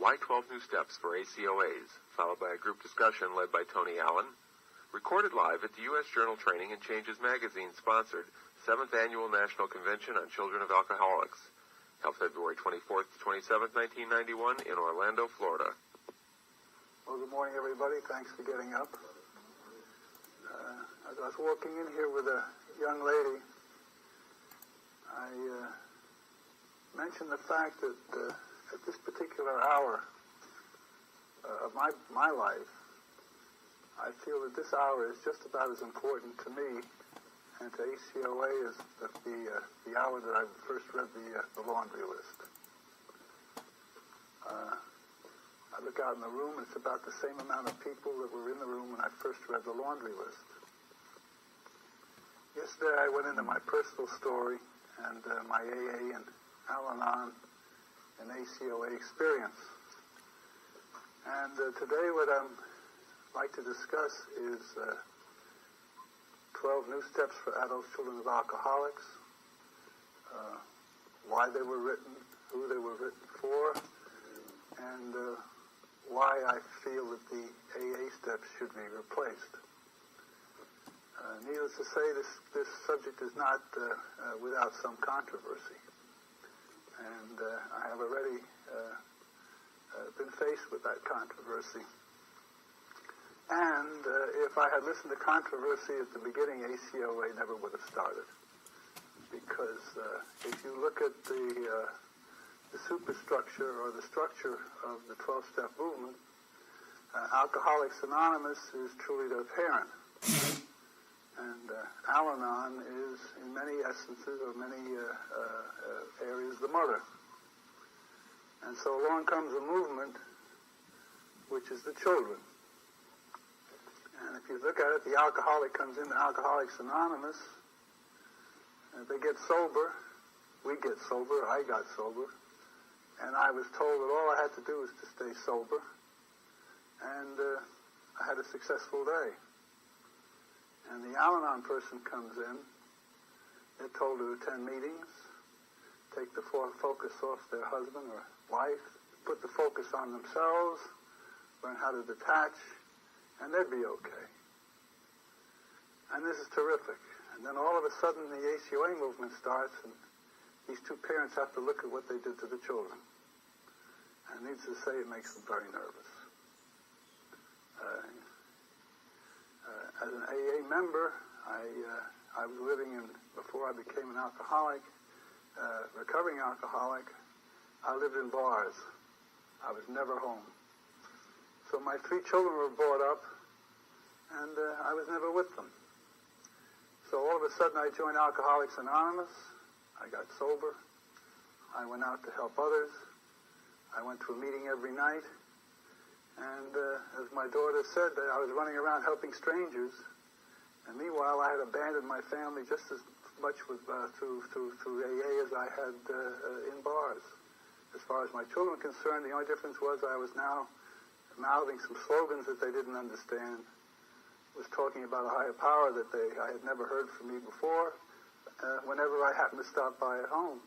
Why 12 New Steps for ACOAs, followed by a group discussion led by Tony Allen. Recorded live at the U.S. Journal Training and Changes Magazine-sponsored 7th Annual National Convention on Children of Alcoholics, held February 24th to 27th, 1991 in Orlando, Florida. Well, good morning, everybody. Thanks for getting up. As I was walking in here with a young lady, I mentioned the fact that at this particular hour of my life, I feel that this hour is just about as important to me and to ACOA as the hour that I first read the laundry list. I look out in the room, and it's about the same amount of people that were in the room when I first read the laundry list. Yesterday I went into my personal story and my AA and Al-Anon and ACOA experience. And today what I'd like to discuss is 12 New Steps for Adult Children of Alcoholics, why they were written, who they were written for, and why I feel that the AA steps should be replaced. Needless to say, this subject is not without some controversy. And I have already been faced with that controversy. And if I had listened to controversy at the beginning, ACOA never would have started. Because if you look at the superstructure or the structure of the 12-step movement, Alcoholics Anonymous is truly the parent. And Al-Anon is, in many essences or many areas, the mother. And so along comes a movement, which is the children. And if you look at it, the alcoholic comes into Alcoholics Anonymous, and they get sober, we get sober, I got sober, and I was told that all I had to do was to stay sober, and I had a successful day. And the Al-Anon person comes in, they're told to attend meetings, take the focus off their husband or wife, put the focus on themselves, learn how to detach, and they'd be okay. And this is terrific. And then all of a sudden the ACOA movement starts, and these two parents have to look at what they did to the children. And needless to say, it makes them very nervous. As an AA member, I was living in, before I became an alcoholic, recovering alcoholic, I lived in bars. I was never home. So my 3 children were brought up, and I was never with them. So all of a sudden I joined Alcoholics Anonymous. I got sober. I went out to help others. I went to a meeting every night. And as my daughter said, I was running around helping strangers. And meanwhile, I had abandoned my family just as much through AA as I had in bars. As far as my children were concerned, the only difference was I was now mouthing some slogans that they didn't understand. Was talking about a higher power that I had never heard from me before, whenever I happened to stop by at home.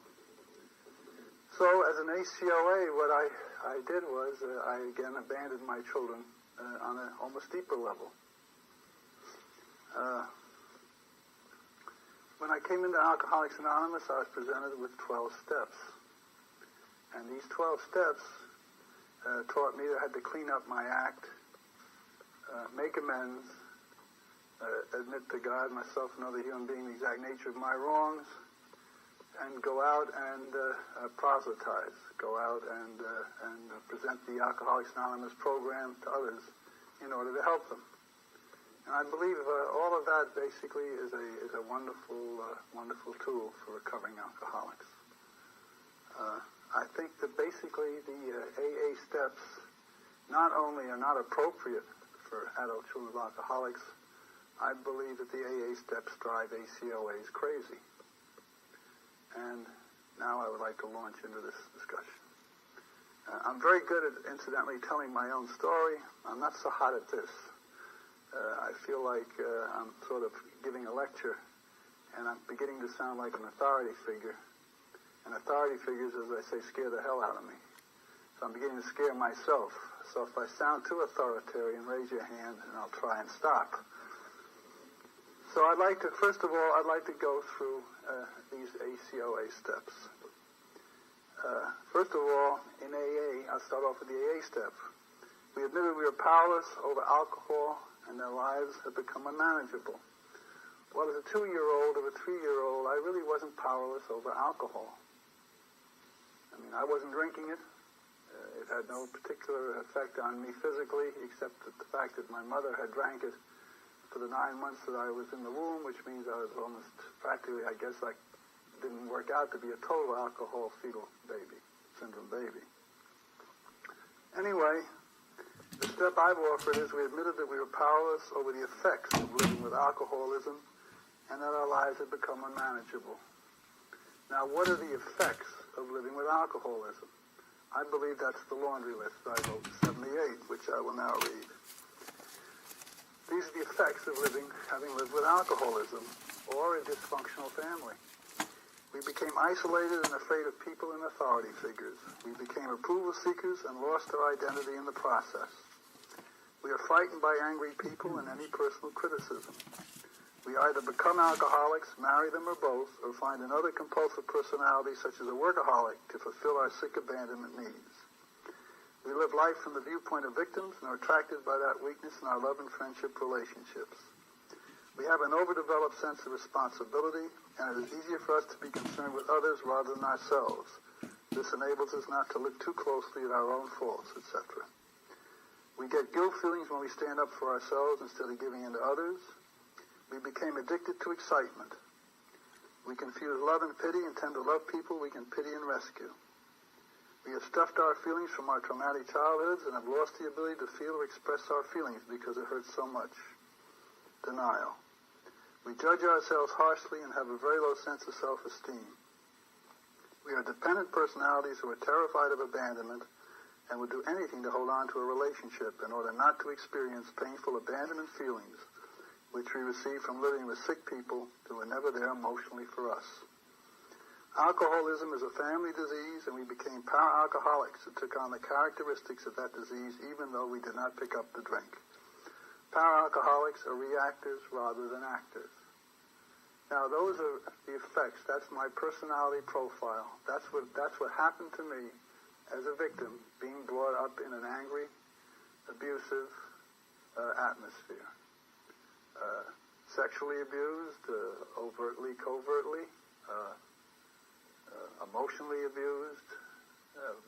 So as an ACOA, what I did was I again abandoned my children on an almost deeper level. When I came into Alcoholics Anonymous, I was presented with 12 steps. And these 12 steps taught me that I had to clean up my act, make amends, admit to God, myself, and other human being the exact nature of my wrongs, and go out and proselytize, go out and present the Alcoholics Anonymous program to others in order to help them. And I believe all of that basically is a wonderful tool for recovering alcoholics. I think that basically the AA steps not only are not appropriate for adult children of alcoholics, I believe that the AA steps drive ACOAs crazy. And now I would like to launch into this discussion. I'm very good at, incidentally, telling my own story. I'm not so hot at this. I feel like I'm sort of giving a lecture, and I'm beginning to sound like an authority figure. And authority figures, as I say, scare the hell out of me. So I'm beginning to scare myself. So if I sound too authoritarian, raise your hand and I'll try and stop. So first of all, I'd like to go through these ACOA steps. First of all, in AA, I'll start off with the AA step. We admitted we were powerless over alcohol and their lives had become unmanageable. Well, as a 2-year-old or a 3-year-old, I really wasn't powerless over alcohol. I mean, I wasn't drinking it. It had no particular effect on me physically, except that the fact that my mother had drank it for the 9 months that I was in the womb, which means I was almost practically, I guess, like, didn't work out to be a total alcohol fetal baby, syndrome baby. Anyway, the step I've offered is we admitted that we were powerless over the effects of living with alcoholism and that our lives had become unmanageable. Now, what are the effects of living with alcoholism? I believe that's the laundry list I wrote in 78, which I will now read. These are the effects of having lived with alcoholism or a dysfunctional family. We became isolated and afraid of people and authority figures. We became approval seekers and lost our identity in the process. We are frightened by angry people and any personal criticism. We either become alcoholics, marry them or both, or find another compulsive personality such as a workaholic to fulfill our sick abandonment needs. We live life from the viewpoint of victims and are attracted by that weakness in our love and friendship relationships. We have an overdeveloped sense of responsibility, and it is easier for us to be concerned with others rather than ourselves. This enables us not to look too closely at our own faults, etc. We get guilt feelings when we stand up for ourselves instead of giving in to others. We became addicted to excitement. We confuse love and pity and tend to love people we can pity and rescue. We have stuffed our feelings from our traumatic childhoods and have lost the ability to feel or express our feelings because it hurts so much. Denial. We judge ourselves harshly and have a very low sense of self-esteem. We are dependent personalities who are terrified of abandonment and would do anything to hold on to a relationship in order not to experience painful abandonment feelings which we receive from living with sick people who were never there emotionally for us. Alcoholism is a family disease, and we became power alcoholics who took on the characteristics of that disease even though we did not pick up the drink. Power alcoholics are reactors rather than actors. Now, those are the effects. That's my personality profile. That's what happened to me as a victim, being brought up in an angry, abusive atmosphere. Sexually abused, overtly, covertly, emotionally abused,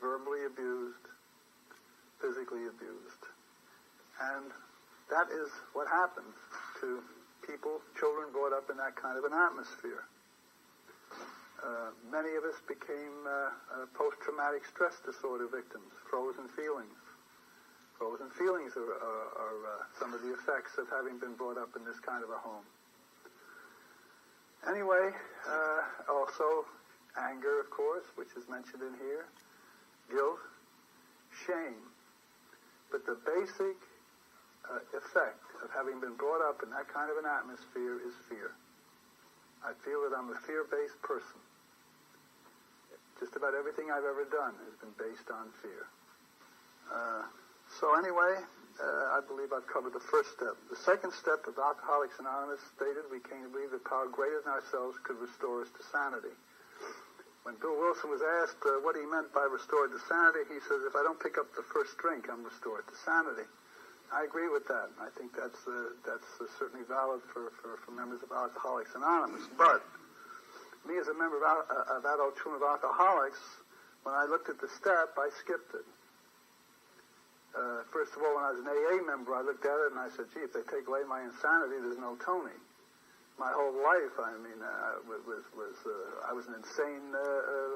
verbally abused, physically abused. And that is what happens to people, children brought up in that kind of an atmosphere. Many of us became post-traumatic stress disorder victims, frozen feelings. Frozen feelings are some of the effects of having been brought up in this kind of a home. Anyway, also anger, of course, which is mentioned in here, guilt, shame. But the basic effect of having been brought up in that kind of an atmosphere is fear. I feel that I'm a fear-based person. Just about everything I've ever done has been based on fear. So anyway, I believe I've covered the first step. The second step of Alcoholics Anonymous stated we came to believe that power greater than ourselves could restore us to sanity. When Bill Wilson was asked what he meant by restored to sanity, he says, if I don't pick up the first drink, I'm restored to sanity. I agree with that. I think that's certainly valid for members of Alcoholics Anonymous. But me as a member of Adult Children of Alcoholics, when I looked at the step, I skipped it. First of all, when I was an AA member, I looked at it and I said, gee, if they take away my insanity, there's no Tony. My whole life, I mean, I was an insane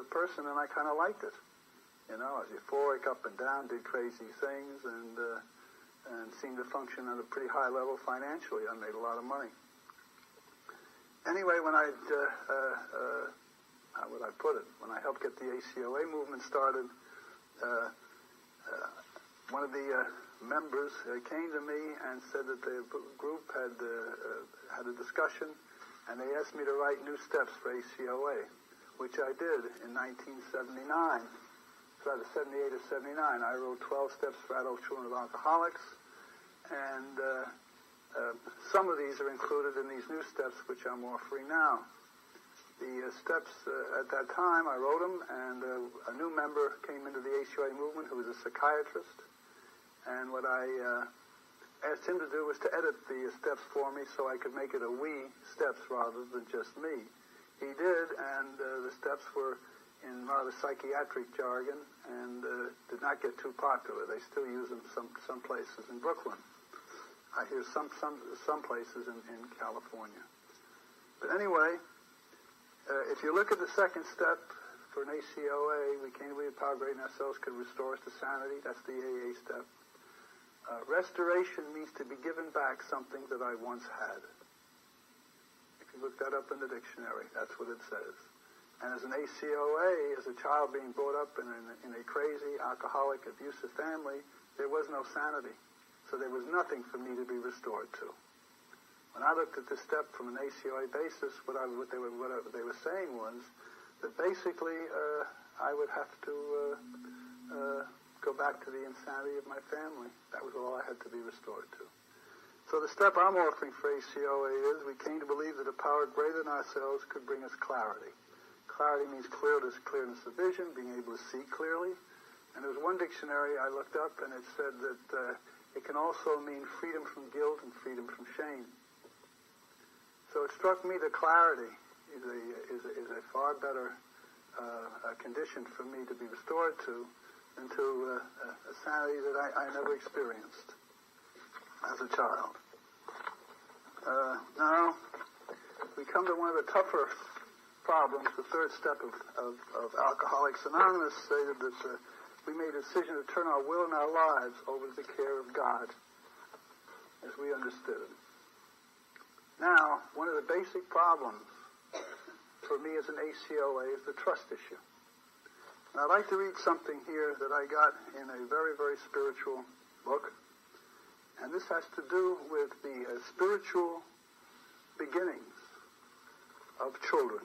person, and I kind of liked it. You know, I was euphoric, up and down, did crazy things, and seemed to function at a pretty high level financially. I made a lot of money. Anyway, when how would I put it? When I helped get the ACOA movement started, one of the members came to me and said that the group had a discussion, and they asked me to write new steps for ACOA, which I did in 1979. it's either 78 or 79. I wrote 12 Steps for Adult Children of Alcoholics, and some of these are included in these new steps which I'm offering now. The steps, at that time, I wrote them, and a new member came into the ACA movement who was a psychiatrist, and what I asked him to do was to edit the steps for me so I could make it a we steps rather than just me. He did, and the steps were in rather psychiatric jargon and did not get too popular. They still use them some places in Brooklyn. I hear some places in California. But anyway, if you look at the second step for an ACOA, we can't believe power greater than ourselves could restore us to sanity. That's the AA step. Restoration means to be given back something that I once had. If you look that up in the dictionary, that's what it says. And as an ACOA, as a child being brought up in a crazy, alcoholic, abusive family, there was no sanity. So there was nothing for me to be restored to. When I looked at this step from an ACOA basis, what they were saying was that basically I would have to go back to the insanity of my family. That was all I had to be restored to. So the step I'm offering for ACOA is we came to believe that a power greater than ourselves could bring us clarity. Clarity means clearness of vision, being able to see clearly. And there was one dictionary I looked up, and it said that it can also mean freedom from guilt and freedom from shame. So it struck me that clarity is a far better condition for me to be restored to than to a sanity that I never experienced as a child. Now, we come to one of the tougher problems. The third step of Alcoholics Anonymous stated that we made a decision to turn our will and our lives over to the care of God as we understood it. Now, one of the basic problems for me as an ACOA is the trust issue. And I'd like to read something here that I got in a very, very spiritual book. And this has to do with the spiritual beginnings of children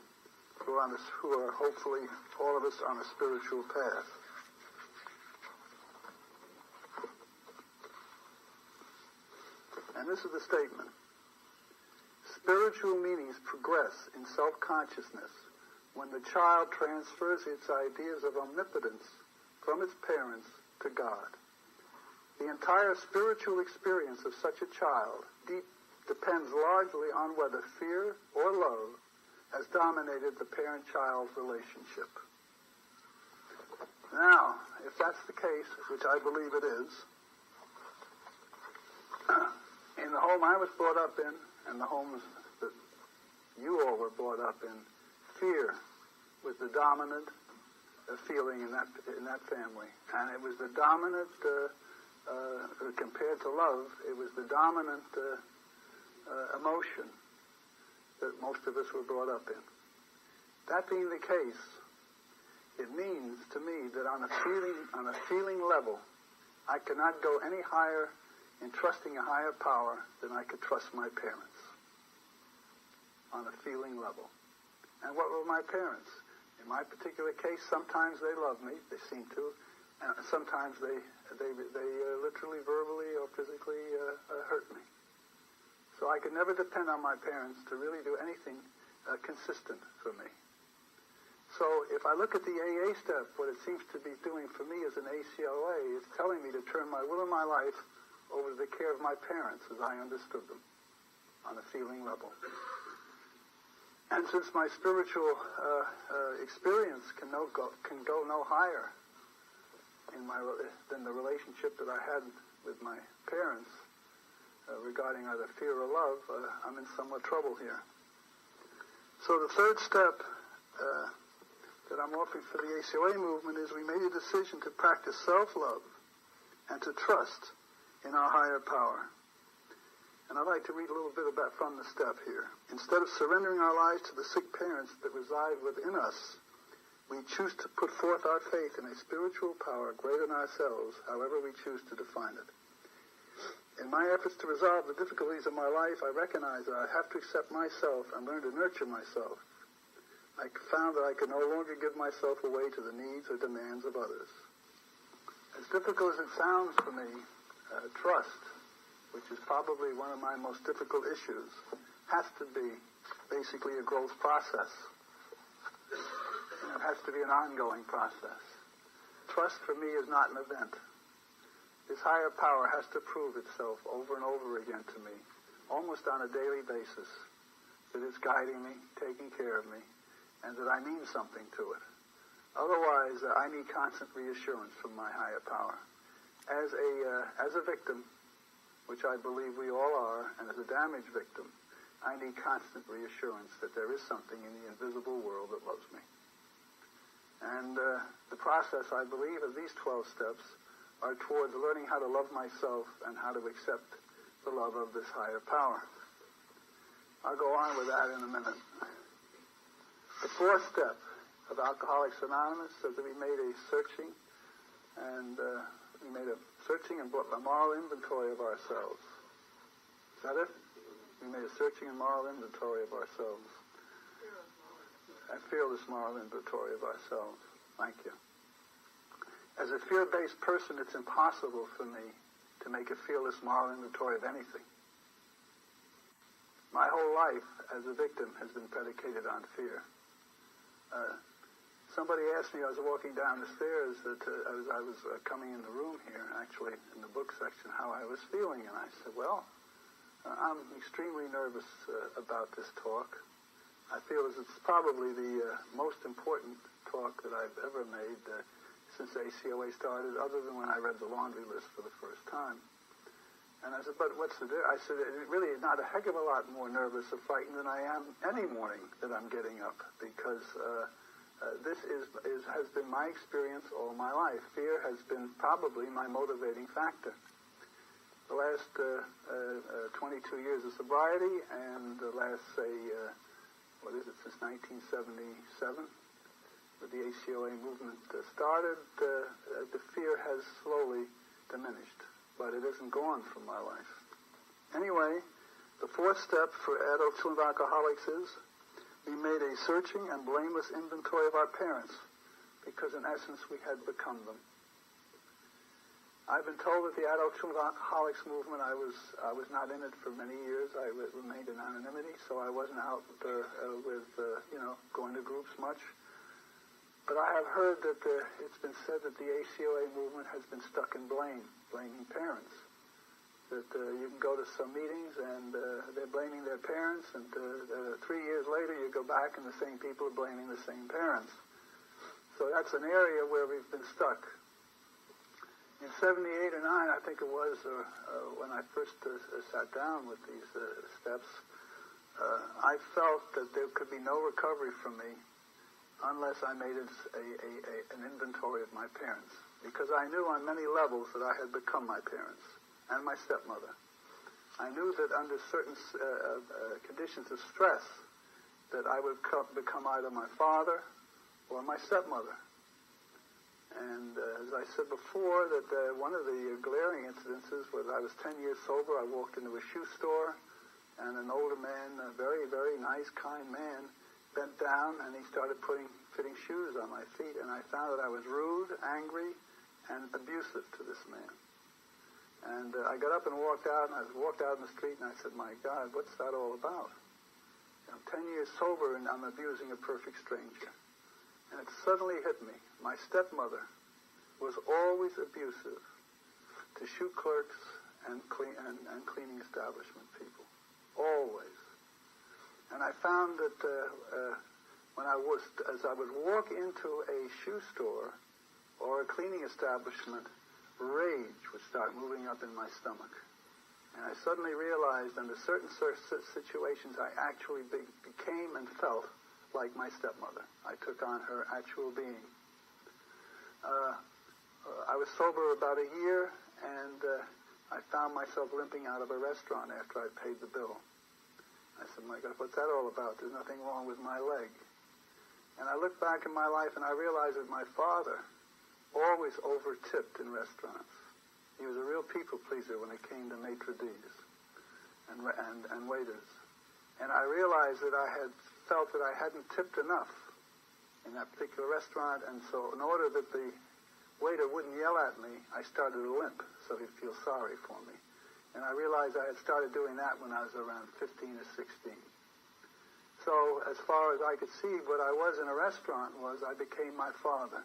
who are hopefully all of us on a spiritual path. And this is the statement. Spiritual meanings progress in self-consciousness when the child transfers its ideas of omnipotence from its parents to God. The entire spiritual experience of such a child depends largely on whether fear or love has dominated the parent-child relationship. Now, if that's the case, which I believe it is, in the home I was brought up in, and the homes that you all were brought up in, fear was the dominant feeling in that family. And it was the dominant, compared to love, it was the dominant emotion that most of us were brought up in. That being the case, it means to me that on a feeling level, I cannot go any higher in trusting a higher power than I could trust my parents. On a feeling level. And what were my parents? In my particular case, sometimes they loved me, they seem to, and sometimes they literally, verbally, or physically hurt me. So I could never depend on my parents to really do anything consistent for me. So if I look at the AA step, what it seems to be doing for me as an ACOA is telling me to turn my will and my life over to the care of my parents as I understood them on a feeling level. And since my spiritual experience can go no higher than the relationship that I had with my parents regarding either fear or love, I'm in somewhat trouble here. So the third step that I'm offering for the ACOA movement is we made a decision to practice self-love and to trust in our higher power. And I'd like to read a little bit about from the step here. Instead of surrendering our lives to the sick parents that reside within us, we choose to put forth our faith in a spiritual power greater than ourselves, however we choose to define it. In my efforts to resolve the difficulties of my life, I recognize that I have to accept myself and learn to nurture myself. I found that I could no longer give myself away to the needs or demands of others. As difficult as it sounds for me, trust, which is probably one of my most difficult issues, has to be basically a growth process. It has to be an ongoing process. Trust for me is not an event. This higher power has to prove itself over and over again to me, almost on a daily basis, that it's guiding me, taking care of me, and that I mean something to it. Otherwise, I need constant reassurance from my higher power. As a victim, which I believe we all are, and as a damaged victim, I need constant reassurance that there is something in the invisible world that loves me. And the process, I believe, of these 12 steps are towards learning how to love myself and how to accept the love of this higher power. I'll go on with that in a minute. The fourth step of Alcoholics Anonymous says that we made a searching and moral inventory of ourselves. Is that it? We made a searching and moral inventory of ourselves. A fearless moral inventory of ourselves. Thank you. As a fear-based person, it's impossible for me to make a fearless moral inventory of anything. My whole life as a victim has been predicated on fear. Somebody asked me, I was walking down the stairs as I was coming in the room here, actually, in the book section, how I was feeling. And I said, well, I'm extremely nervous about this talk. I feel as it's probably the most important talk that I've ever made since ACOA started, other than when I read the laundry list for the first time. And I said, but what's the difference? I said, really not a heck of a lot more nervous or frightened than I am any morning that I'm getting up, because this has been my experience all my life. Fear has been probably my motivating factor. The last 22 years of sobriety and the last, since 1977, when the ACOA movement started, the fear has slowly diminished, but it isn't gone from my life. Anyway, the fourth step for adult children of alcoholics is we made a searching and blameless inventory of our parents, because in essence we had become them. I've been told that the adult children of alcoholics movement, I was not in it for many years. I remained in anonymity, so I wasn't out going to groups much. But I have heard that it's been said that the ACOA movement has been stuck in blaming parents. That you can go to some meetings and they're blaming their parents, and 3 years later you go back and the same people are blaming the same parents. So that's an area where we've been stuck. In 78 or 9, I think it was, when I first sat down with these steps, I felt that there could be no recovery for me unless I made an inventory of my parents, because I knew on many levels that I had become my parents and my stepmother. I knew that under certain conditions of stress that I would become either my father or my stepmother. And as I said before, that one of the glaring incidences was I was 10 years sober. I walked into a shoe store, and an older man, a very, very nice, kind man, bent down, and he started fitting shoes on my feet. And I found that I was rude, angry, and abusive to this man. And I got up and walked out, and I walked out in the street, and I said, my God, what's that all about? 10 years sober, and I'm abusing a perfect stranger. And it suddenly hit me. My stepmother was always abusive to shoe clerks and cleaning establishment people. Always. And I found that as I would walk into a shoe store or a cleaning establishment, rage would start moving up in my stomach. And I suddenly realized under certain situations I actually became and felt like my stepmother. I took on her actual being. I was sober about a year, and I found myself limping out of a restaurant after I'd paid the bill. I said, my God, what's that all about? There's nothing wrong with my leg. And I looked back in my life, and I realized that my father always over-tipped in restaurants. He was a real people pleaser when it came to maitre d's and waiters. And I realized that I had felt that I hadn't tipped enough in that particular restaurant, and so in order that the waiter wouldn't yell at me, I started to limp so he'd feel sorry for me. And I realized I had started doing that when I was around 15 or 16. So as far as I could see, what I was in a restaurant was I became my father.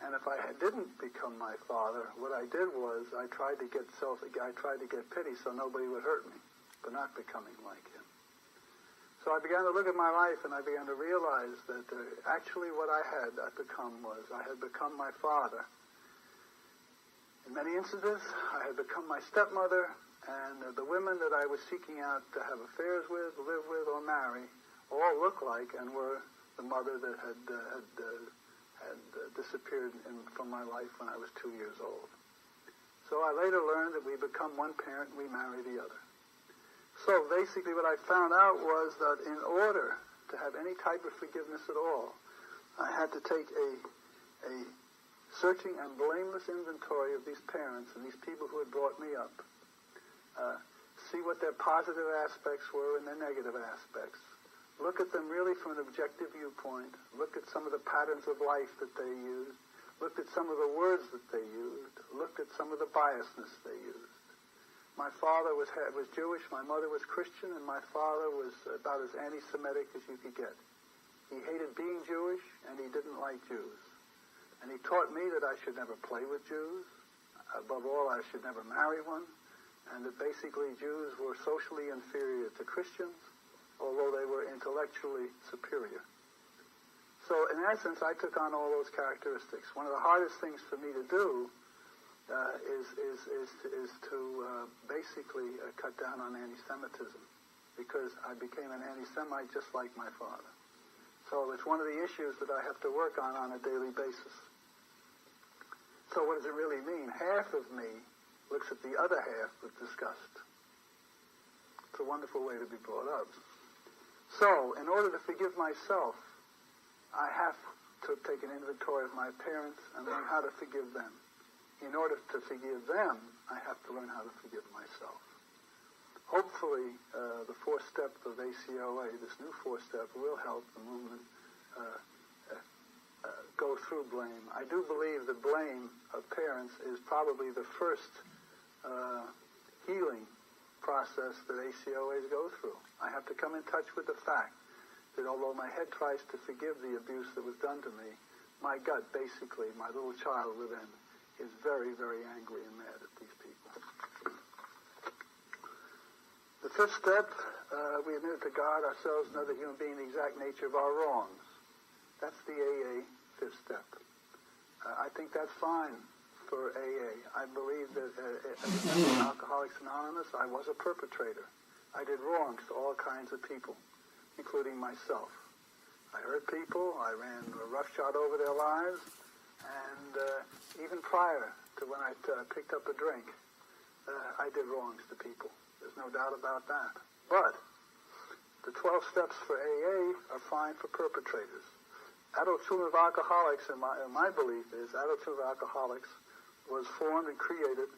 And if I didn't become my father, what I did was I tried to get pity so nobody would hurt me, but not becoming like him. So I began to look at my life, and I began to realize that actually what I had become my father. In many instances, I had become my stepmother, and the women that I was seeking out to have affairs with, live with, or marry all looked like and were the mother that had disappeared from my life when I was 2 years old. So I later learned that we become one parent and we marry the other. So basically what I found out was that in order to have any type of forgiveness at all, I had to take a searching and blameless inventory of these parents and these people who had brought me up. See what their positive aspects were and their negative aspects. Look at them really from an objective viewpoint. Look at some of the patterns of life that they used. Looked at some of the words that they used. Looked at some of the biasness they used. My father was Jewish, my mother was Christian, and my father was about as anti-Semitic as you could get. He hated being Jewish, and he didn't like Jews. And he taught me that I should never play with Jews. Above all, I should never marry one. And that basically Jews were socially inferior to Christians, although they were intellectually superior. So in essence, I took on all those characteristics. One of the hardest things for me to do is to basically cut down on anti-Semitism, because I became an anti-Semite just like my father. So it's one of the issues that I have to work on a daily basis. So what does it really mean? Half of me looks at the other half with disgust. It's a wonderful way to be brought up. So in order to forgive myself, I have to take an inventory of my parents and learn how to forgive them. In order to forgive them, I have to learn how to forgive myself. Hopefully, the fourth step of ACOA, this new fourth step, will help the movement go through blame. I do believe the blame of parents is probably the first healing process that ACOAs go through. I have to come in touch with the fact that although my head tries to forgive the abuse that was done to me, my gut, basically, my little child within, is very, very angry and mad at these people. The fifth step, we admit to God, ourselves, and other human beings the exact nature of our wrongs. That's the AA fifth step. I think that's fine for AA. I believe that as a member of Alcoholics Anonymous, I was a perpetrator. I did wrongs to all kinds of people, including myself. I hurt people. I ran roughshod over their lives. And even prior to when I picked up a drink, I did wrongs to people. There's no doubt about that. But the 12 steps for AA are fine for perpetrators. Adult Children of Alcoholics, in my belief is, Adult Children of Alcoholics was formed and created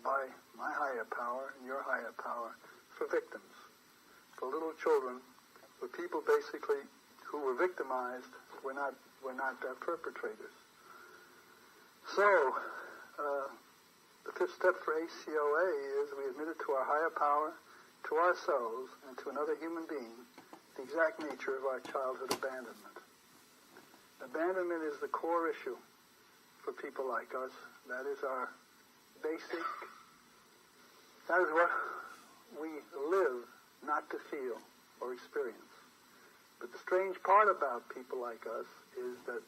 by my higher power and your higher power for victims, for little children, for people basically who were victimized, were not perpetrators. So, the fifth step for ACOA is we admit it to our higher power, to ourselves, and to another human being, the exact nature of our childhood abandonment. Abandonment is the core issue for people like us. That is our basic, that is what we live not to feel or experience. But the strange part about people like us is that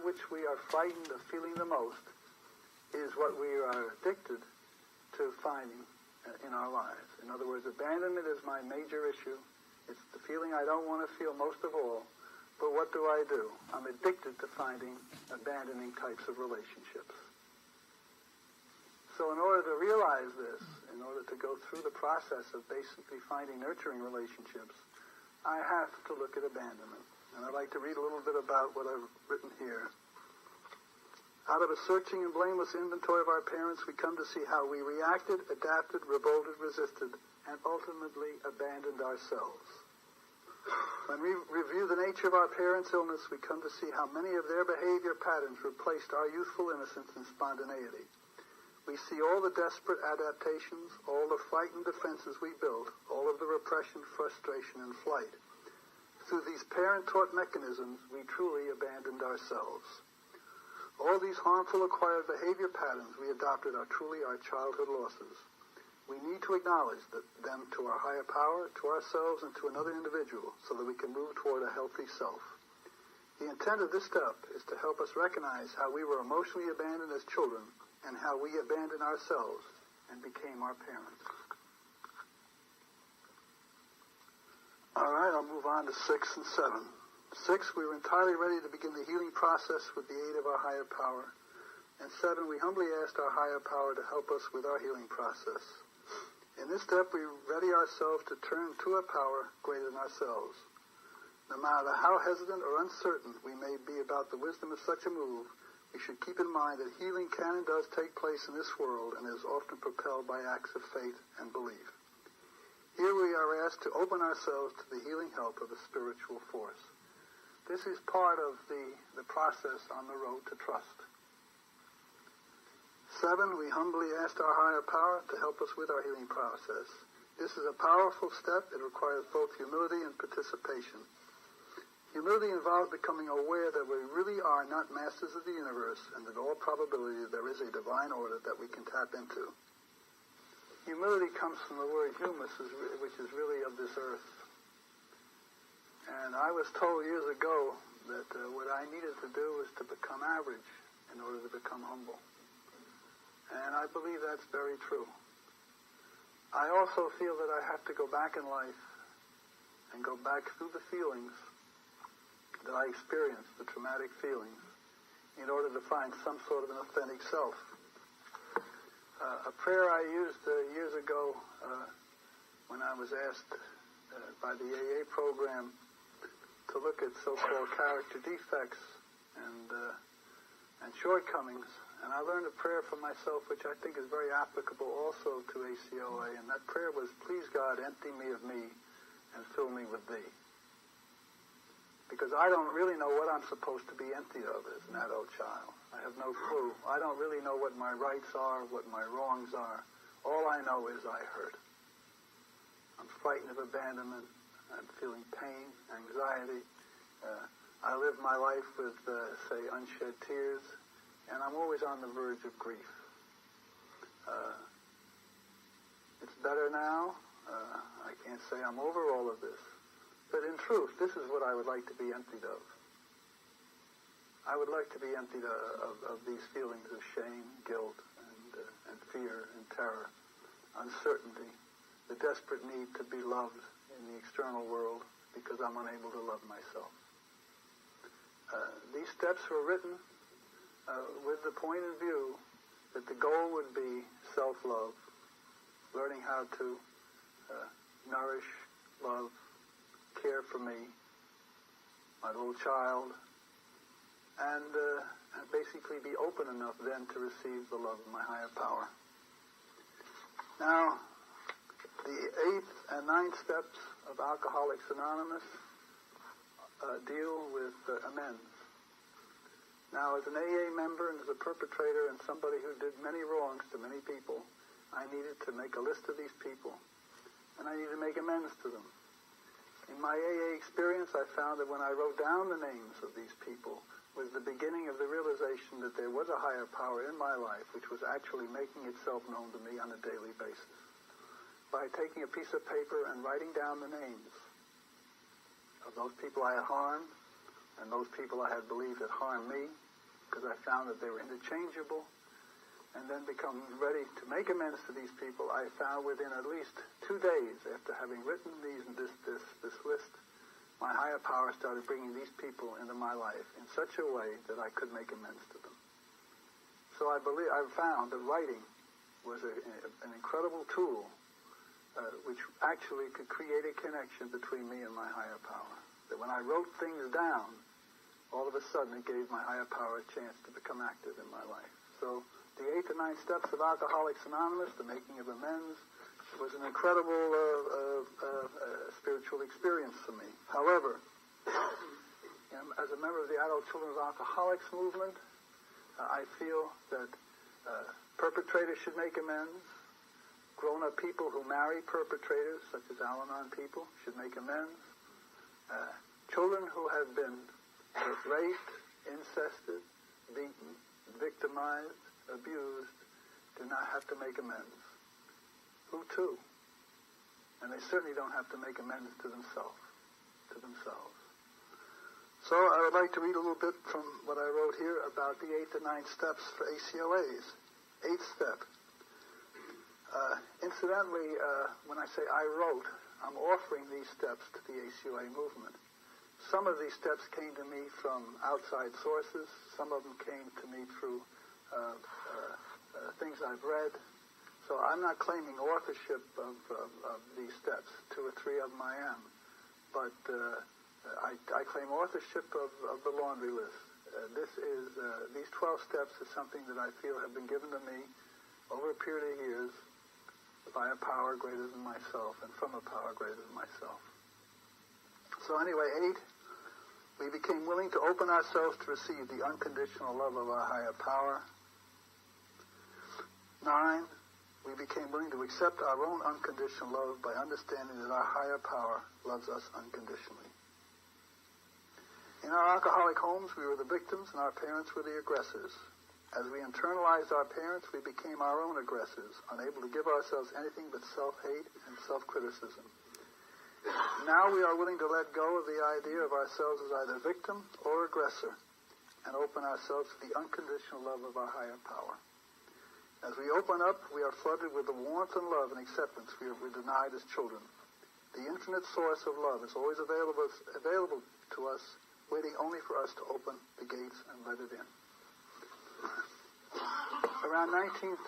which we are frightened of feeling the most is what we are addicted to finding in our lives. In other words, abandonment is my major issue. It's the feeling I don't want to feel most of all. But what do? I'm addicted to finding abandoning types of relationships. So in order to realize this, in order to go through the process of basically finding nurturing relationships, I have to look at abandonment. And I'd like to read a little bit about what I've written here. Out of a searching and blameless inventory of our parents, we come to see how we reacted, adapted, revolted, resisted, and ultimately abandoned ourselves. When we review the nature of our parents' illness, we come to see how many of their behavior patterns replaced our youthful innocence and spontaneity. We see all the desperate adaptations, all the frightened defenses we built, all of the repression, frustration, and flight. Through these parent-taught mechanisms, we truly abandoned ourselves. All these harmful acquired behavior patterns we adopted are truly our childhood losses. We need to acknowledge them to our higher power, to ourselves, and to another individual so that we can move toward a healthy self. The intent of this step is to help us recognize how we were emotionally abandoned as children and how we abandoned ourselves and became our parents. All right, I'll move on to 6 and 7. 6, we were entirely ready to begin the healing process with the aid of our higher power. And 7, we humbly asked our higher power to help us with our healing process. In this step, we ready ourselves to turn to a power greater than ourselves. No matter how hesitant or uncertain we may be about the wisdom of such a move, we should keep in mind that healing can and does take place in this world and is often propelled by acts of faith and belief. Here we are asked to open ourselves to the healing help of a spiritual force. This is part of the process on the road to trust. 7, we humbly asked our higher power to help us with our healing process. This is a powerful step. It requires both humility and participation. Humility involves becoming aware that we really are not masters of the universe and that in all probability there is a divine order that we can tap into. Humility comes from the word humus, which is really of this earth. And I was told years ago that what I needed to do was to become average in order to become humble. And I believe that's very true. I also feel that I have to go back in life and go back through the feelings that I experienced, the traumatic feelings, in order to find some sort of an authentic self. A prayer I used years ago when I was asked by the AA program to look at so-called character defects and shortcomings. And I learned a prayer for myself which I think is very applicable also to ACOA. And that prayer was, please God, empty me of me and fill me with thee. Because I don't really know what I'm supposed to be emptied of as an adult child. I have no clue. I don't really know what my rights are, what my wrongs are. All I know is I hurt. I'm frightened of abandonment. I'm feeling pain, anxiety. I live my life with, say, unshed tears. And I'm always on the verge of grief. It's better now. I can't say I'm over all of this. But in truth, this is what I would like to be emptied of. I would like to be emptied of these feelings of shame, guilt, and fear and terror, uncertainty, the desperate need to be loved in the external world because I'm unable to love myself. These steps were written with the point in view that the goal would be self-love, learning how to nourish, love, care for me, my little child, and basically be open enough then to receive the love of my higher power. Now, the 8th and 9th steps of Alcoholics Anonymous deal with amends. Now, as an AA member and as a perpetrator and somebody who did many wrongs to many people, I needed to make a list of these people, and I needed to make amends to them. In my AA experience, I found that when I wrote down the names of these people was the beginning of the realization that there was a higher power in my life which was actually making itself known to me on a daily basis. By taking a piece of paper and writing down the names of those people I had harmed and those people I had believed had harmed me, because I found that they were interchangeable, and then become ready to make amends to these people, I found within at least 2 days after having written this list, my higher power started bringing these people into my life in such a way that I could make amends to them. So I found that writing was an incredible tool which actually could create a connection between me and my higher power. That when I wrote things down, all of a sudden it gave my higher power a chance to become active in my life. So the 8th and 9th steps of Alcoholics Anonymous, the making of amends, was an incredible spiritual experience for me. However, as a member of the Adult Children of Alcoholics movement, I feel that perpetrators should make amends. Grown-up people who marry perpetrators, such as Al-Anon people, should make amends. Children who have been raped, incested, beaten, victimized, abused, do not have to make amends. Who to? And they certainly don't have to make amends to themselves. So I would like to read a little bit from what I wrote here about the 8th and 9th steps for ACOAs. 8th step. Incidentally, when I say I wrote, I'm offering these steps to the ACOA movement. Some of these steps came to me from outside sources. Some of them came to me through things I've read. So I'm not claiming authorship of these steps. 2 or 3 of them I am. But I claim authorship of the laundry list. These 12 steps is something that I feel have been given to me over a period of years by a power greater than myself and from a power greater than myself. So anyway, 8, we became willing to open ourselves to receive the unconditional love of our higher power. 9, we became willing to accept our own unconditional love by understanding that our higher power loves us unconditionally. In our alcoholic homes, we were the victims and our parents were the aggressors. As we internalized our parents, we became our own aggressors, unable to give ourselves anything but self-hate and self-criticism. Now we are willing to let go of the idea of ourselves as either victim or aggressor and open ourselves to the unconditional love of our higher power. As we open up, we are flooded with the warmth and love and acceptance we were denied as children. The infinite source of love is always available to us, waiting only for us to open the gates and let it in. Around 1979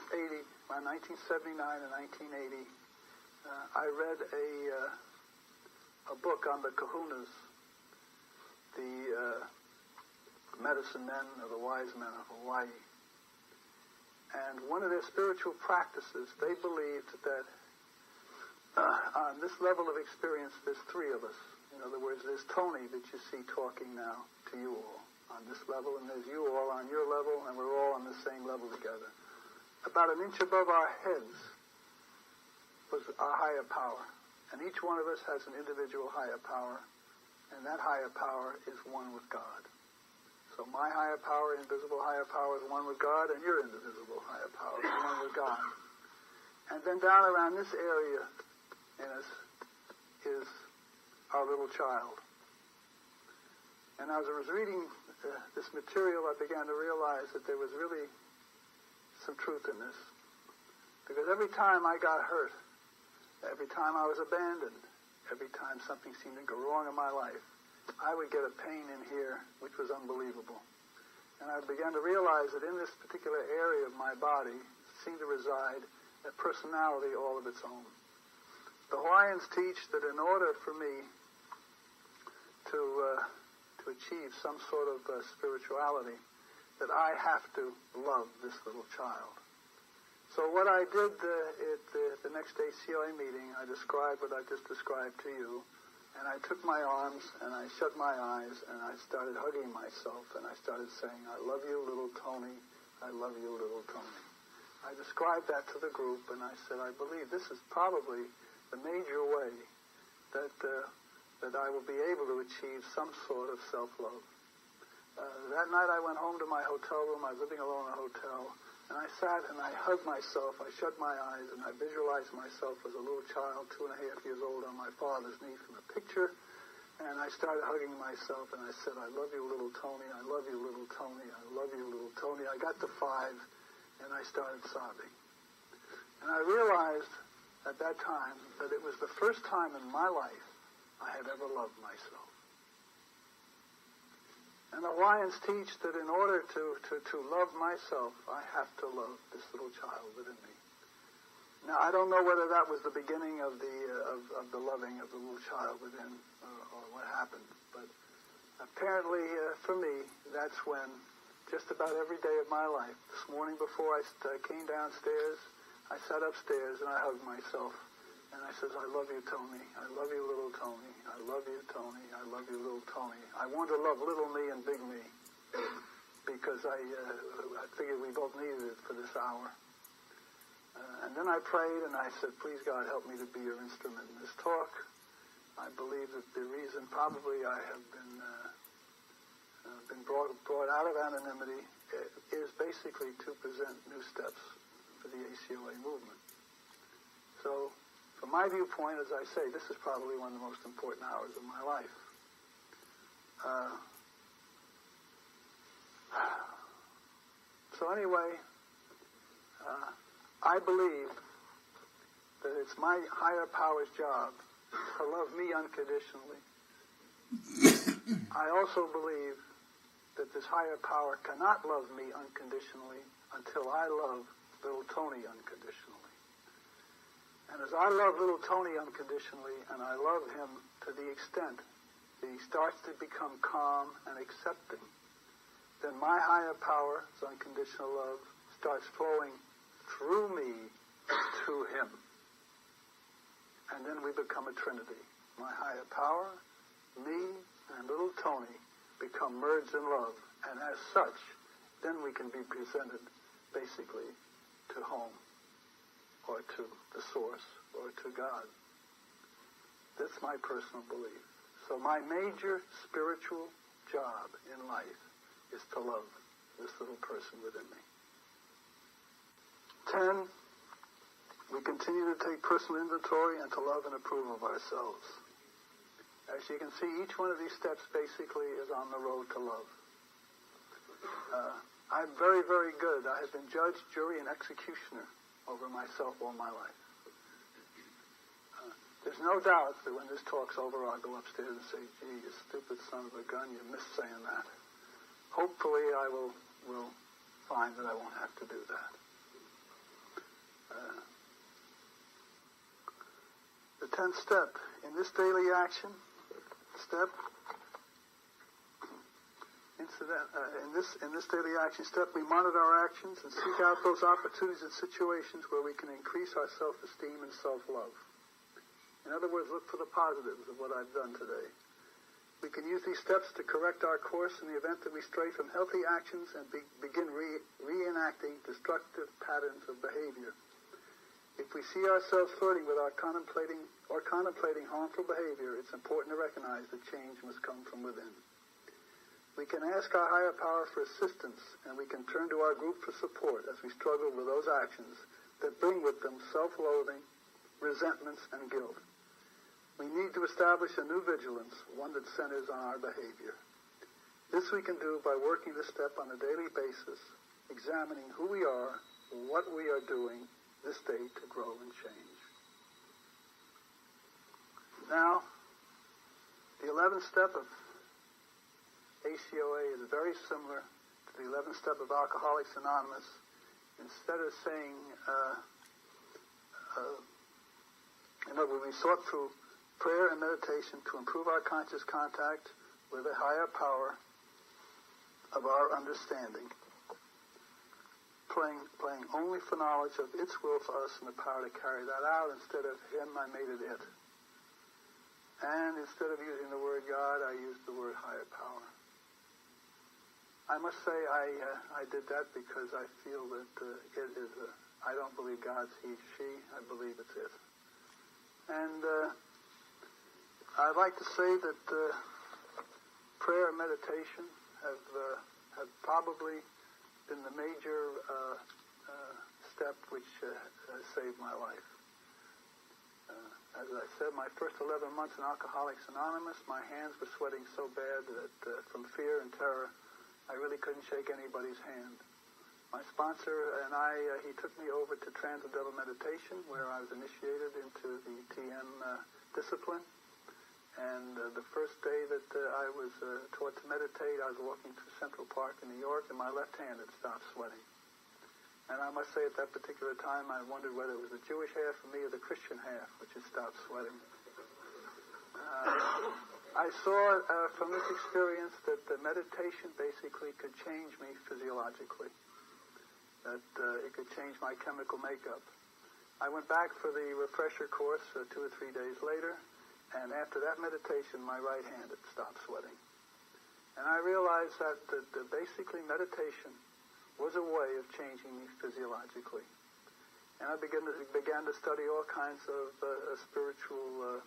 and 1980, I read a book on the kahunas, the medicine men or the wise men of Hawaii. And one of their spiritual practices, they believed that on this level of experience, there's 3 of us. In other words, there's Tony that you see talking now to you all on this level, and there's you all on your level, and we're all on the same level together. About an inch above our heads was our higher power. And each one of us has an individual higher power, and that higher power is one with God. So my higher power, invisible higher power, is one with God, and your indivisible higher power is one with God. And then down around this area in us is our little child. And as I was reading this material, I began to realize that there was really some truth in this. Because every time I got hurt, every time I was abandoned, every time something seemed to go wrong in my life, I would get a pain in here which was unbelievable. And I began to realize that in this particular area of my body seemed to reside a personality all of its own. The Hawaiians teach that in order for me to achieve some sort of spirituality, that I have to love this little child. So what I did at the next ACOA meeting, I described what I just described to you, and I took my arms and I shut my eyes and I started hugging myself and I started saying, I love you, little Tony. I love you, little Tony. I described that to the group and I said, I believe this is probably the major way that I will be able to achieve some sort of self-love. That night I went home to my hotel room. I was living alone in a hotel. And I sat and I hugged myself. I shut my eyes and I visualized myself as a little child, 2.5 years old, on my father's knee from a picture. And I started hugging myself and I said, I love you, little Tony. I love you, little Tony. I love you, little Tony. I got to 5 and I started sobbing. And I realized at that time that it was the first time in my life I had ever loved myself. And the Hawaiians teach that in order to love myself, I have to love this little child within me. Now, I don't know whether that was the beginning of the loving of the little child within, or what happened. But apparently, for me, that's when, just about every day of my life, this morning before I came downstairs, I sat upstairs and I hugged myself. And I says, I love you, Tony. I love you, little Tony. I love you, Tony. I love you, little Tony. I want to love little me and big me because I figured we both needed it for this hour. And then I prayed and I said, please, God, help me to be your instrument in this talk. I believe that the reason probably I have been brought out of anonymity is basically to present new steps for the ACOA movement. So, from my viewpoint, as I say, this is probably one of the most important hours of my life. So anyway, I believe that it's my higher power's job to love me unconditionally. I also believe that this higher power cannot love me unconditionally until I love little Tony unconditionally. And as I love little Tony unconditionally, and I love him to the extent that he starts to become calm and accepting, then my higher power's unconditional love starts flowing through me to him. And then we become a trinity. My higher power, me, and little Tony become merged in love. And as such, then we can be presented basically to home, or to the source, or to God. That's my personal belief. So my major spiritual job in life is to love this little person within me. 10, we continue to take personal inventory and to love and approve of ourselves. As you can see, each one of these steps basically is on the road to love. I'm very, very good. I have been judge, jury, and executioner over myself all my life. There's no doubt that when this talk's over, I'll go upstairs and say, gee, you stupid son of a gun, you missed saying that. Hopefully I will find that I won't have to do that. The 10th step, in this daily action step, in this daily action step, we monitor our actions and seek out those opportunities and situations where we can increase our self-esteem and self-love. In other words, look for the positives of what I've done today. We can use these steps to correct our course in the event that we stray from healthy actions and begin reenacting destructive patterns of behavior. If we see ourselves flirting with our contemplating harmful behavior, it's important to recognize that change must come from within. We can ask our higher power for assistance, and we can turn to our group for support as we struggle with those actions that bring with them self-loathing, resentments, and guilt. We need to establish a new vigilance, one that centers on our behavior. This we can do by working this step on a daily basis, examining who we are, what we are doing this day to grow and change. Now, the 11th step of ACOA is very similar to the 11th step of Alcoholics Anonymous. Instead of saying, in other words, we sought through prayer and meditation to improve our conscious contact with a higher power of our understanding, playing only for knowledge of its will for us and the power to carry that out. Instead of him, I made it it. And instead of using the word God, I used the word higher power. I must say I did that because I feel that it is I don't believe God's he, she. I believe it's it. And I'd like to say that prayer and meditation have probably been the major step which has saved my life. As I said, my first 11 months in Alcoholics Anonymous, my hands were sweating so bad that from fear and terror, I really couldn't shake anybody's hand. My sponsor and he took me over to Transcendental Meditation, where I was initiated into the TM discipline. And the first day that I was taught to meditate, I was walking through Central Park in New York, and my left hand had stopped sweating. And I must say at that particular time, I wondered whether it was the Jewish half of me or the Christian half which had stopped sweating. I saw from this experience that the meditation basically could change me physiologically, that it could change my chemical makeup. I went back for the refresher course 2 or 3 days later, and after that meditation, my right hand had stopped sweating. And I realized that basically meditation was a way of changing me physiologically. And I began to study all kinds of spiritual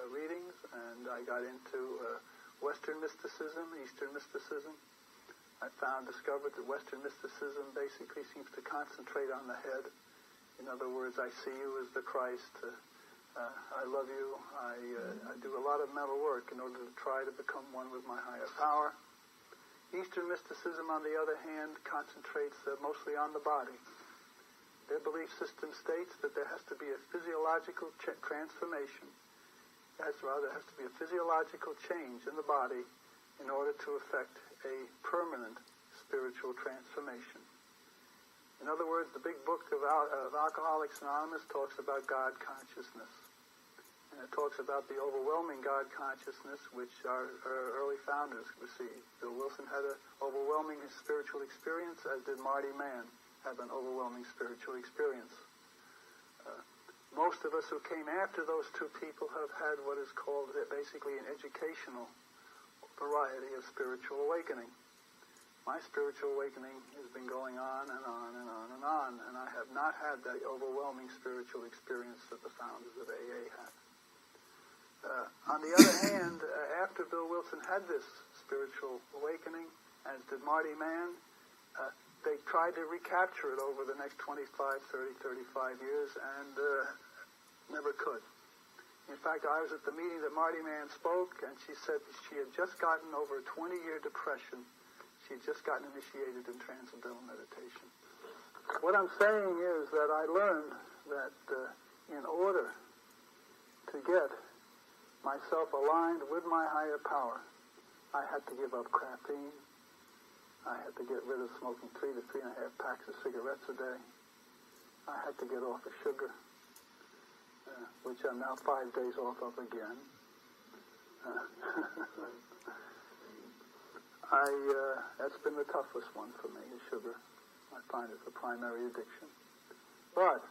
readings, and I got into Western mysticism, Eastern mysticism. I discovered that Western mysticism basically seems to concentrate on the head. In other words, I see you as the Christ. I love you. I do a lot of mental work in order to try to become one with my higher power. Eastern mysticism, on the other hand, concentrates mostly on the body. Their belief system states that there has to be a physiological transformation. There has to be a physiological change in the body in order to effect a permanent spiritual transformation. In other words, the big book of Alcoholics Anonymous talks about God consciousness. And it talks about the overwhelming God consciousness which our early founders received. Bill Wilson had an overwhelming spiritual experience, as did Marty Mann have an overwhelming spiritual experience. Most of us who came after those two people have had what is called basically an educational variety of spiritual awakening. My spiritual awakening has been going on and on and on and on, and I have not had that overwhelming spiritual experience that the founders of AA had. On the other hand, after Bill Wilson had this spiritual awakening, as did Marty Mann, they tried to recapture it over the next 25, 30, 35 years and never could. In fact, I was at the meeting that Marty Mann spoke, and she said she had just gotten over a 20-year depression. She had just gotten initiated in transcendental meditation. What I'm saying is that I learned that in order to get myself aligned with my higher power, I had to give up caffeine. I had to get rid of smoking 3 to 3.5 packs of cigarettes a day. I had to get off of sugar, which I'm now 5 days off of again. That's been the toughest one for me, is sugar. I find it's a primary addiction. But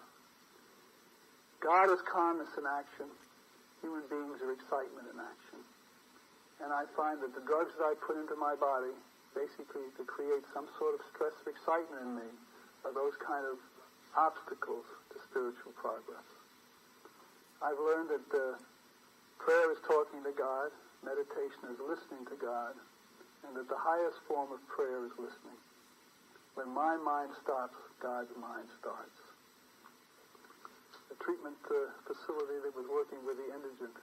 God is calmness in action. Human beings are excitement in action. And I find that the drugs that I put into my body, basically to create some sort of stress or excitement in me, are those kind of obstacles to spiritual progress. I've learned that prayer is talking to God, meditation is listening to God, and that the highest form of prayer is listening. When my mind stops, God's mind starts. A treatment facility that was working with the indigent,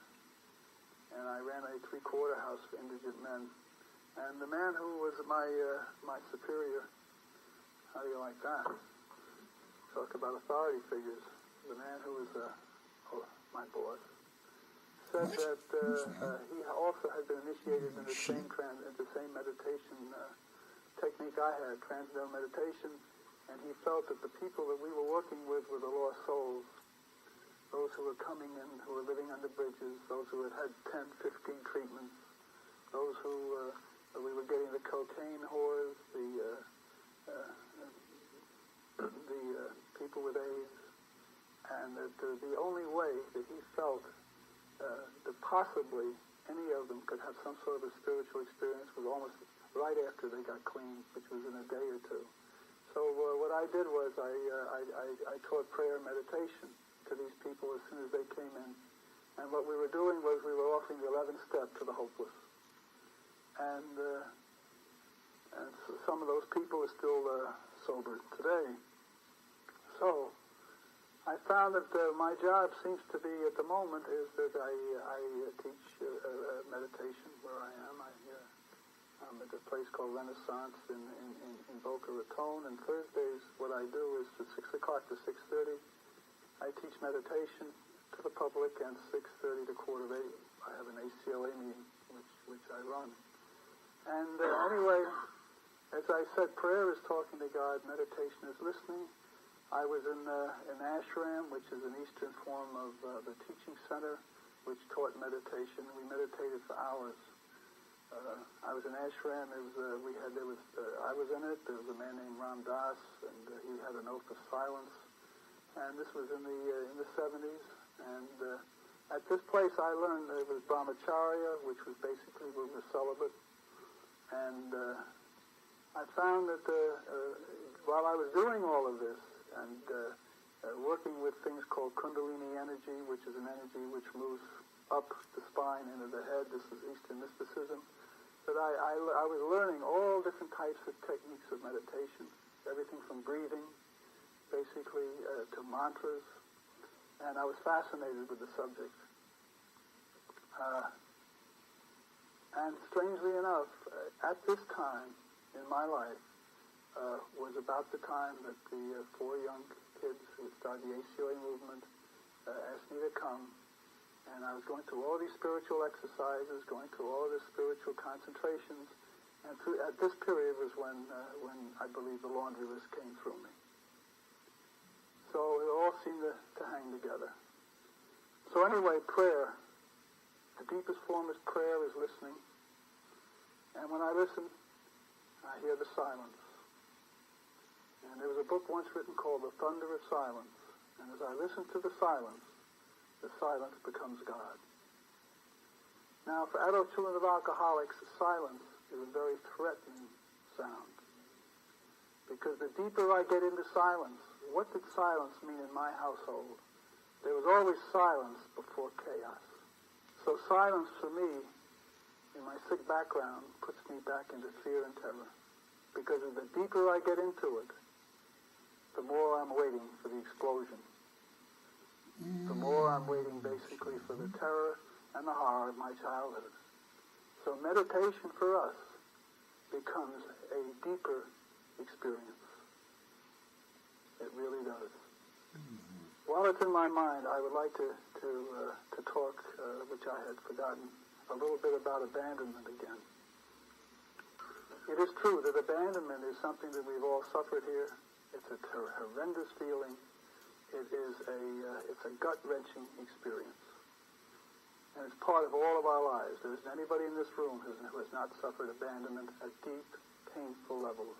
and I ran a 3-quarter house for indigent men. And the man who was my superior, how do you like that? Talk about authority figures. The man who was my boss said that he also had been initiated in the same meditation technique I had, transcendental meditation, and he felt that the people that we were working with were the lost souls, those who were coming in, who were living under bridges, those who had had 10, 15 treatments, those who we were getting the cocaine whores, the people with AIDS, and that the only way that he felt that possibly any of them could have some sort of a spiritual experience was almost right after they got clean, which was in a day or two. So what I did was I taught prayer and meditation to these people as soon as they came in. And what we were doing was we were offering the 11th step to the hopeless. And so some of those people are still sober today. So I found that my job seems to be at the moment is that I teach meditation where I am. I'm at a place called Renaissance in Boca Raton, and Thursdays what I do is from 6 o'clock to 6:30. I teach meditation to the public, and 6:30 to 7:45 I have an ACA meeting which I run. And anyway, as I said, prayer is talking to God, meditation is listening. I was in ashram, which is an Eastern form of the teaching center, which taught meditation. We meditated for hours. I was in ashram. I was in it. There was a man named Ram Das, and he had an oath of silence. And and this was in the 70s. And at this place, I learned there was brahmacharya, which was basically we were celibate. And I found that while I was doing all of this and working with things called kundalini energy, which is an energy which moves up the spine into the head, this is Eastern mysticism, that I was learning all different types of techniques of meditation, everything from breathing, basically, to mantras, and I was fascinated with the subject. And strangely enough, at this time in my life was about the time that the 4 young kids who started the ACA movement asked me to come. And I was going through all these spiritual exercises, going through all these spiritual concentrations. And at this period was when I believe the laundry list came through me. So it all seemed to hang together. So anyway, prayer. The deepest form of prayer is listening. And when I listen, I hear the silence. And there was a book once written called The Thunder of Silence. And as I listen to the silence becomes God. Now, for adult children of alcoholics, silence is a very threatening sound. Because the deeper I get into silence, what did silence mean in my household? There was always silence before chaos. So silence for me, in my sick background, puts me back into fear and terror. Because the deeper I get into it, the more I'm waiting for the explosion. The more I'm waiting basically for the terror and the horror of my childhood. So meditation for us becomes a deeper experience. It really does. While it's in my mind, I would like to talk, which I had forgotten, a little bit about abandonment again. It is true that abandonment is something that we've all suffered here. It's a horrendous feeling. It's a gut-wrenching experience. And it's part of all of our lives. There isn't anybody in this room who has not suffered abandonment at deep, painful levels.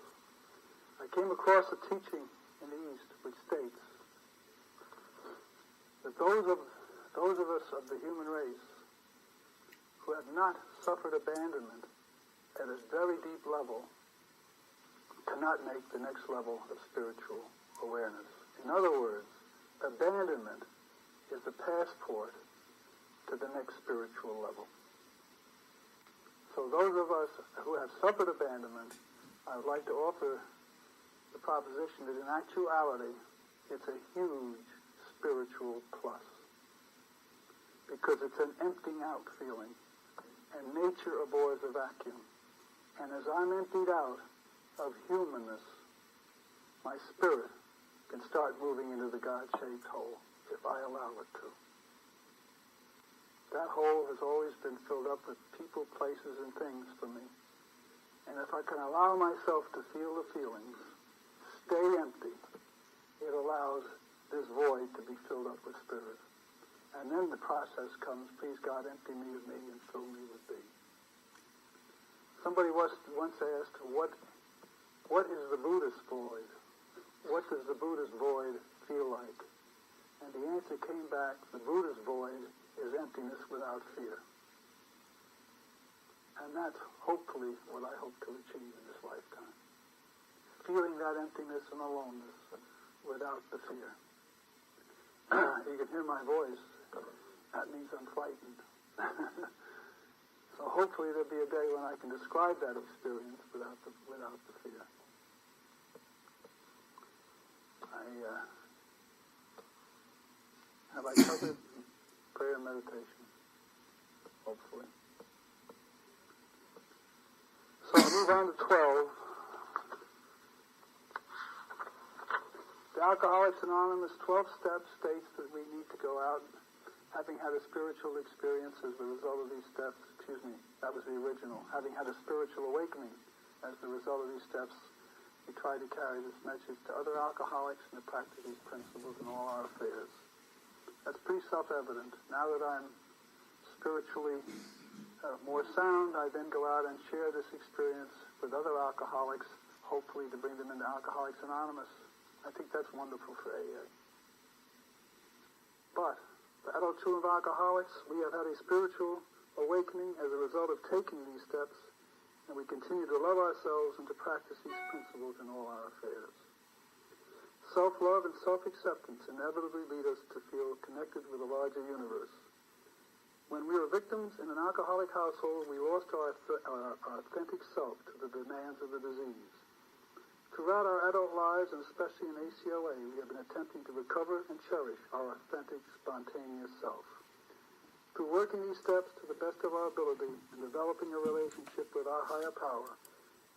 I came across a teaching in the East which states that those of us of the human race who have not suffered abandonment at a very deep level cannot make the next level of spiritual awareness. In other words, abandonment is the passport to the next spiritual level. So those of us who have suffered abandonment, I would like to offer the proposition that in actuality, it's a huge spiritual plus. Because it's an emptying out feeling. And nature abhors a vacuum. And as I'm emptied out of humanness, my spirit can start moving into the God-shaped hole if I allow it to. That hole has always been filled up with people, places, and things for me. And if I can allow myself to feel the feelings, stay empty, it allows this void to be filled up with spirit. And then the process comes, please God, empty me of me and fill me with thee. Somebody once asked, what is the Buddhist void? What does the Buddhist void feel like? And the answer came back, the Buddhist void is emptiness without fear. And that's hopefully what I hope to achieve in this lifetime. Feeling that emptiness and aloneness without the fear. You can hear my voice. That means I'm frightened. So hopefully there'll be a day when I can describe that experience without the fear. Have I covered prayer and meditation? Hopefully. So I'll move on to 12. The Alcoholics Anonymous 12 steps states that we need to go out, having had a spiritual experience as the result of these steps, that was the original, having had a spiritual awakening as the result of these steps, we try to carry this message to other alcoholics and to practice these principles in all our affairs. That's pretty self-evident. Now that I'm spiritually more sound, I then go out and share this experience with other alcoholics, hopefully to bring them into Alcoholics Anonymous. I think that's wonderful for AA. fellow children of alcoholics, we have had a spiritual awakening as a result of taking these steps, and we continue to love ourselves and to practice these principles in all our affairs. Self-love and self-acceptance inevitably lead us to feel connected with a larger universe. When we were victims in an alcoholic household, we lost our authentic self to the demands of the disease. Throughout our adult lives, and especially in ACOA, we have been attempting to recover and cherish our authentic, spontaneous self. Through working these steps to the best of our ability and developing a relationship with our higher power,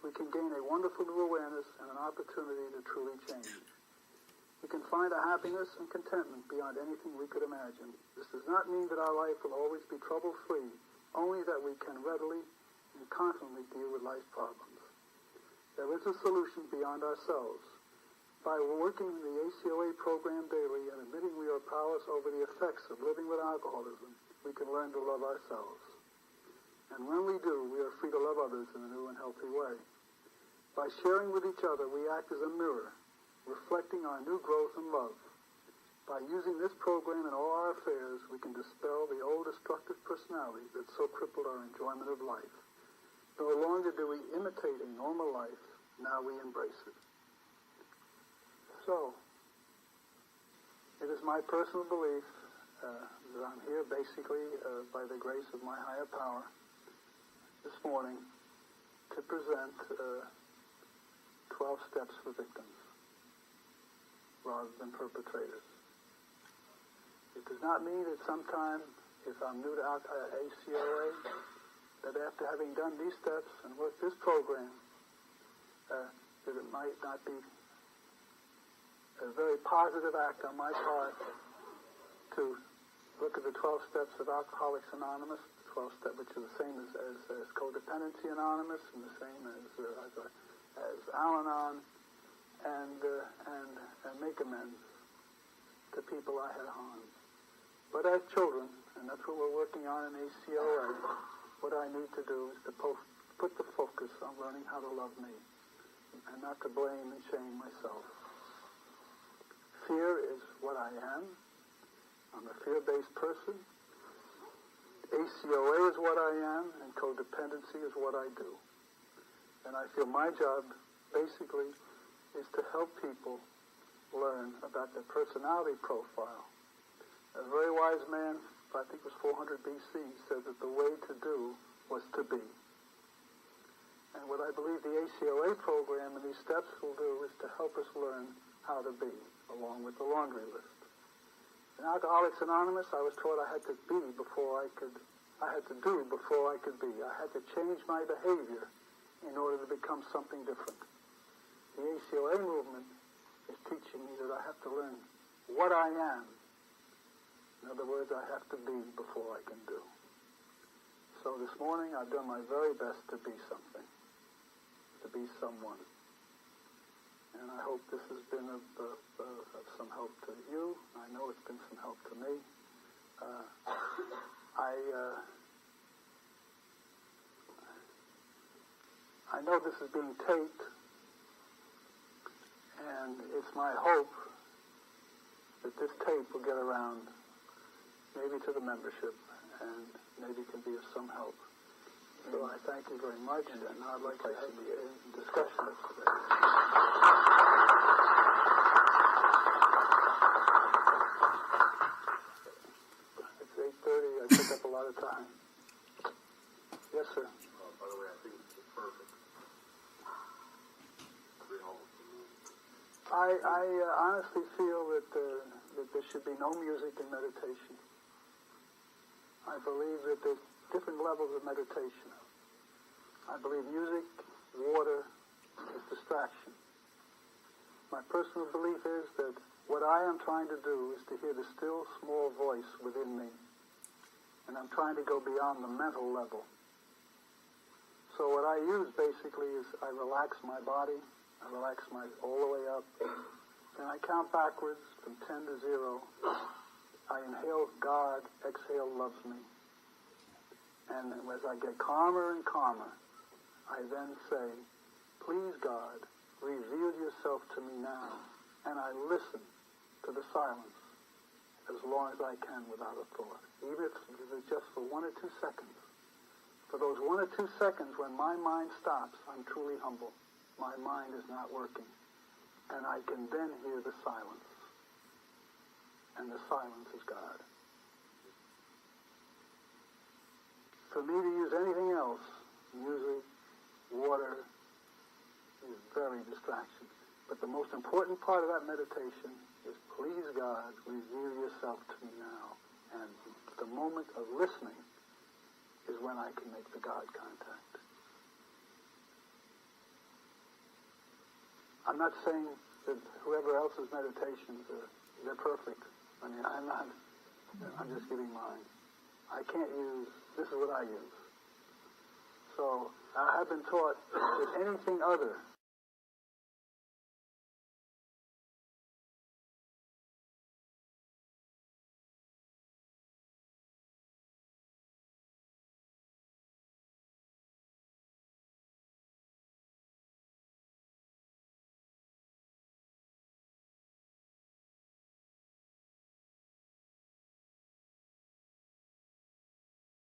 we can gain a wonderful new awareness and an opportunity to truly change. We can find a happiness and contentment beyond anything we could imagine. This does not mean that our life will always be trouble-free, only that we can readily and confidently deal with life's problems. There is a solution beyond ourselves. By working the ACOA program daily and admitting we are powerless over the effects of living with alcoholism, we can learn to love ourselves. And when we do, we are free to love others in a new and healthy way. By sharing with each other, we act as a mirror, reflecting our new growth and love. By using this program in all our affairs, we can dispel the old destructive personality that so crippled our enjoyment of life. No longer do we imitate a normal life, now we embrace it. So, it is my personal belief that I'm here basically by the grace of my higher power this morning to present 12 steps for victims rather than perpetrators. It does not mean that sometime, if I'm new to ACOA, that after having done these steps and worked this program, that it might not be a very positive act on my part to look at the 12 steps of Alcoholics Anonymous, 12 steps, which are the same as Codependency Anonymous and the same as Al-Anon, and make amends to people I had harmed. But as children, and that's what we're working on in ACOA, what I need to do is to put the focus on learning how to love me and not to blame and shame myself. Fear is what I am. I'm a fear-based person. ACOA is what I am, and codependency is what I do. And I feel my job, basically, is to help people learn about their personality profile. A very wise man, I think it was 400 BC, said that the way to do was to be. And what I believe the ACOA program and these steps will do is to help us learn how to be, along with the laundry list. In Alcoholics Anonymous, I was taught I had to be before I could, I had to do before I could be. I had to change my behavior in order to become something different. The ACOA movement is teaching me that I have to learn what I am. In other words, I have to be before I can do. So this morning, I've done my very best to be something, to be someone. And I hope this has been of some help to you. I know it's been some help to me. I know this is being taped, and it's my hope that this tape will get around maybe to the membership and maybe can be of some help. So I thank you very much, and I'd like to have a discussion today. It's 8:30. I took up a lot of time. Yes, sir. By the way, I think it's perfect. I honestly feel that there should be no music in meditation. I believe that there's different levels of meditation. I believe music, water, is distraction. My personal belief is that what I am trying to do is to hear the still, small voice within me. And I'm trying to go beyond the mental level. So what I use basically is I relax my body, I relax all the way up, and I count backwards from 10 to 0. I inhale God, exhale loves me. And as I get calmer and calmer, I then say, please God, reveal yourself to me now. And I listen to the silence. as long as I can without a thought, even if it's just for 1 or 2 seconds. For those 1 or 2 seconds when my mind stops, I'm truly humble. My mind is not working. And I can then hear the silence. And the silence is God. For me to use anything else, music, water, is very distraction. But the most important part of that meditation is, please God, reveal yourself to me now. And the moment of listening is when I can make the God contact. I'm not saying that whoever else's meditations, they're perfect. I mean, I'm just giving mine. I can't use, this is what I use. So I have been taught that anything other